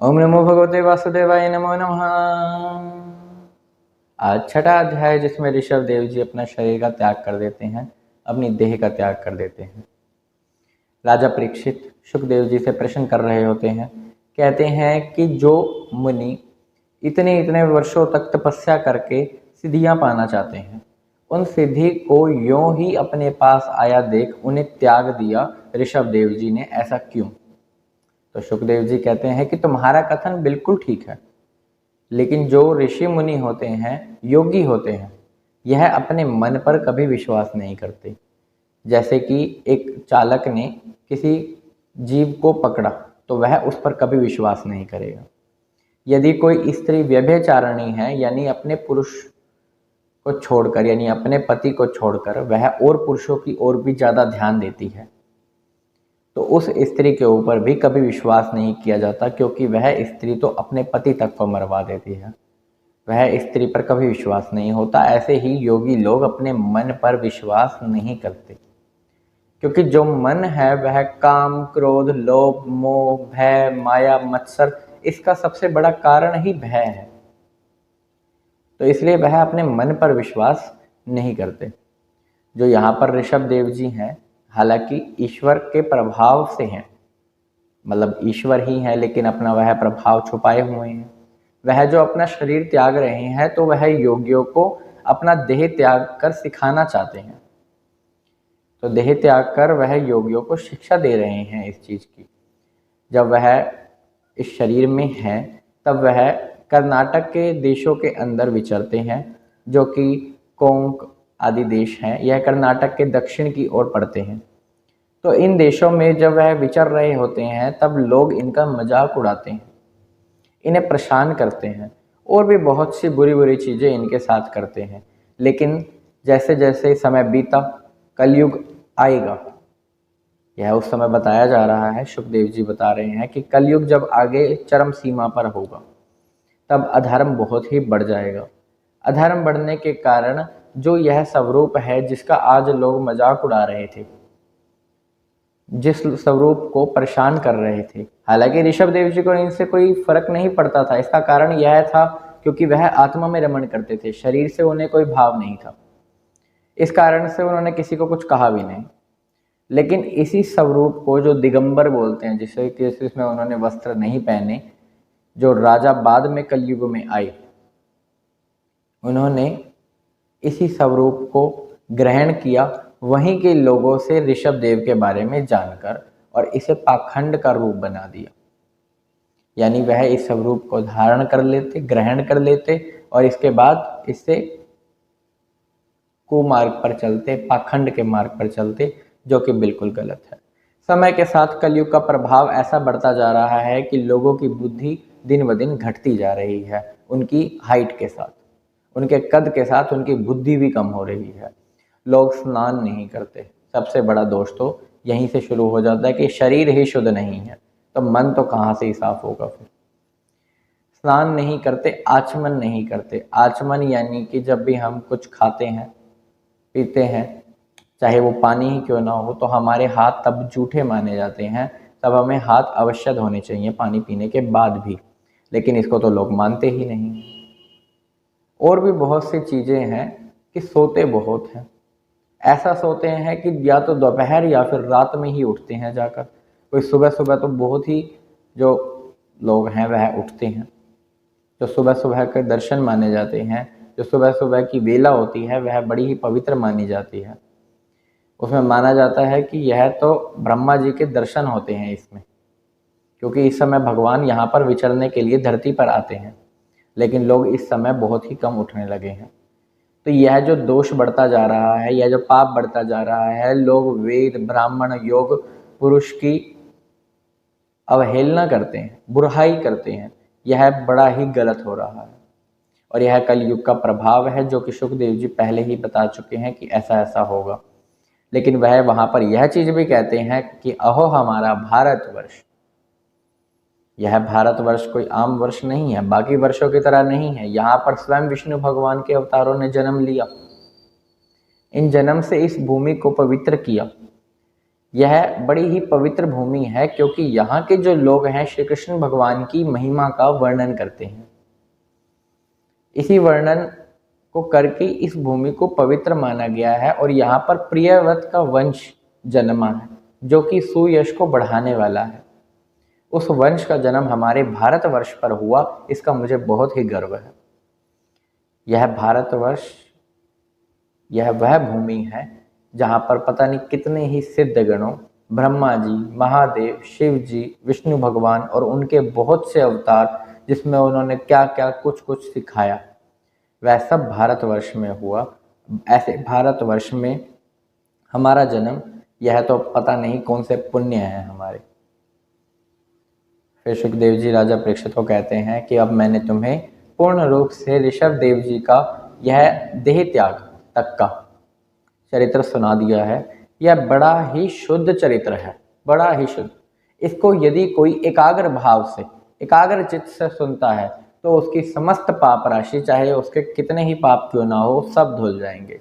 ओम नमो भगवते वासुदेवाय नमो नमः। आज छठा अध्याय जिसमें ऋषभ देव जी अपना शरीर का त्याग कर देते हैं, अपनी देह का त्याग कर देते हैं। राजा परीक्षित सुखदेव जी से प्रश्न कर रहे होते हैं। कहते हैं कि जो मुनि इतने इतने वर्षों तक तपस्या करके सिद्धियां पाना चाहते हैं, उन सिद्धि को यों ही अपने पास आया देख उन्हें त्याग दिया ऋषभ देव जी ने, ऐसा क्यों? तो सुखदेव जी कहते हैं कि तुम्हारा कथन बिल्कुल ठीक है, लेकिन जो ऋषि मुनि होते हैं, योगी होते हैं, यह अपने मन पर कभी विश्वास नहीं करते। जैसे कि एक चालक ने किसी जीव को पकड़ा तो वह उस पर कभी विश्वास नहीं करेगा। यदि कोई स्त्री व्यभिचारिणी है, यानी अपने पुरुष को छोड़कर, यानी अपने पति को छोड़कर वह और पुरुषों की ओर भी ज़्यादा ध्यान देती है, तो उस स्त्री के ऊपर भी कभी विश्वास नहीं किया जाता, क्योंकि वह स्त्री तो अपने पति तक को मरवा देती है। वह स्त्री पर कभी विश्वास नहीं होता। ऐसे ही योगी लोग अपने मन पर विश्वास नहीं करते, क्योंकि जो मन है वह काम, क्रोध, लोभ, मोह, भय, माया, मत्सर, इसका सबसे बड़ा कारण ही भय है। तो इसलिए वह अपने मन पर विश्वास नहीं करते। जो यहाँ पर ऋषभ देव जी हैं, हालांकि ईश्वर के प्रभाव से हैं, मतलब ईश्वर ही है, लेकिन अपना वह प्रभाव छुपाए हुए हैं। वह जो अपना शरीर त्याग रहे हैं, तो वह योगियों को अपना देह त्याग कर सिखाना चाहते हैं। तो देह त्याग कर वह योगियों को शिक्षा दे रहे हैं इस चीज़ की। जब वह इस शरीर में है, तब वह कर्नाटक के देशों के अंदर विचरते हैं, जो कि कोंक आदि देश हैं। यह कर्नाटक के दक्षिण की ओर पड़ते हैं। तो इन देशों में जब वह विचर रहे होते हैं, तब लोग इनका मजाक उड़ाते हैं, इन्हें परेशान करते हैं और भी बहुत सी बुरी बुरी चीज़ें इनके साथ करते हैं। लेकिन जैसे जैसे समय बीता, कलयुग आएगा, यह उस समय बताया जा रहा है, सुखदेव जी बता रहे हैं कि कलयुग जब आगे चरम सीमा पर होगा, तब अधर्म बहुत ही बढ़ जाएगा। अधर्म बढ़ने के कारण जो यह स्वरूप है जिसका आज लोग मजाक उड़ा रहे थे, जिस स्वरूप को परेशान कर रहे थे, हालांकि ऋषभ देव जी को इनसे कोई फर्क नहीं पड़ता था। इसका कारण यह था क्योंकि वह आत्मा में रमण करते थे, शरीर से उन्हें कोई भाव नहीं था। इस कारण से उन्होंने किसी को कुछ कहा भी नहीं। लेकिन इसी स्वरूप को जो दिगंबर बोलते हैं, जिससे कि इसमें उन्होंने वस्त्र नहीं पहने, जो राजा बाद में कलयुग में आए, उन्होंने इसी स्वरूप को ग्रहण किया वहीं के लोगों से ऋषभ देव के बारे में जानकर, और इसे पाखंड का रूप बना दिया। यानी वह इस स्वरूप को धारण कर लेते, ग्रहण कर लेते, और इसके बाद इससे कुमार्ग पर चलते, पाखंड के मार्ग पर चलते, जो कि बिल्कुल गलत है। समय के साथ कलयुग का प्रभाव ऐसा बढ़ता जा रहा है कि लोगों की बुद्धि दिन ब दिन घटती जा रही है। उनकी हाइट के साथ, उनके कद के साथ उनकी बुद्धि भी कम हो रही है। लोग स्नान नहीं करते। सबसे बड़ा दोष तो यहीं से शुरू हो जाता है कि शरीर ही शुद्ध नहीं है, तो मन तो कहाँ से ही साफ होगा फिर। स्नान नहीं करते, आचमन नहीं करते। आचमन यानी कि जब भी हम कुछ खाते हैं, पीते हैं, चाहे वो पानी ही क्यों ना हो, तो हमारे हाथ तब जूठे माने जाते हैं। तब हमें हाथ अवश्य धोने चाहिए पानी पीने के बाद भी, लेकिन इसको तो लोग मानते ही नहीं। और भी बहुत सी चीज़ें हैं कि सोते बहुत हैं। ऐसा सोते हैं कि या तो दोपहर या फिर रात में ही उठते हैं जाकर। कोई सुबह सुबह तो बहुत ही जो लोग हैं वह उठते हैं। जो सुबह सुबह के दर्शन माने जाते हैं, जो सुबह सुबह की वेला होती है, वह बड़ी ही पवित्र मानी जाती है। उसमें माना जाता है कि यह तो ब्रह्मा जी के दर्शन होते हैं इसमें, क्योंकि इस समय भगवान यहाँ पर विचरने के लिए धरती पर आते हैं। लेकिन लोग इस समय बहुत ही कम उठने लगे हैं। तो यह जो दोष बढ़ता जा रहा है, यह जो पाप बढ़ता जा रहा है, लोग वेद, ब्राह्मण, योग, पुरुष की अवहेलना करते हैं, बुराई करते हैं, यह बड़ा ही गलत हो रहा है। और यह कलयुग का प्रभाव है, जो कि सुखदेव जी पहले ही बता चुके हैं कि ऐसा ऐसा होगा। लेकिन वह वहाँ पर यह चीज़ भी कहते हैं कि अहो हमारा भारतवर्ष, यह भारतवर्ष कोई आम वर्ष नहीं है, बाकी वर्षों की तरह नहीं है। यहाँ पर स्वयं विष्णु भगवान के अवतारों ने जन्म लिया, इन जन्म से इस भूमि को पवित्र किया। यह बड़ी ही पवित्र भूमि है, क्योंकि यहाँ के जो लोग हैं श्री कृष्ण भगवान की महिमा का वर्णन करते हैं। इसी वर्णन को करके इस भूमि को पवित्र माना गया है और यहाँ पर प्रियव्रत का वंश जन्मा है, जो कि सुयश को बढ़ाने वाला है। उस वंश का जन्म हमारे भारतवर्ष पर हुआ, इसका मुझे बहुत ही गर्व है। यह भारतवर्ष, यह वह भूमि है जहाँ पर पता नहीं कितने ही सिद्ध गणों, ब्रह्मा जी, महादेव, शिव जी, विष्णु भगवान और उनके बहुत से अवतार, जिसमें उन्होंने क्या क्या कुछ कुछ सिखाया, वह सब भारतवर्ष में हुआ। ऐसे भारतवर्ष में हमारा जन्म, यह तो पता नहीं कौन से पुण्य है हमारे। फिर सुखदेव जी राजा परीक्षित को कहते हैं कि अब मैंने तुम्हें पूर्ण रूप से ऋषभ देव जी का यह देह त्याग तक का चरित्र सुना दिया है। यह बड़ा ही शुद्ध चरित्र है, बड़ा ही शुद्ध। इसको यदि कोई एकाग्र भाव से, एकाग्र चित्त से सुनता है तो उसकी समस्त पाप राशि, चाहे उसके कितने ही पाप क्यों ना हो, सब धुल जाएंगे।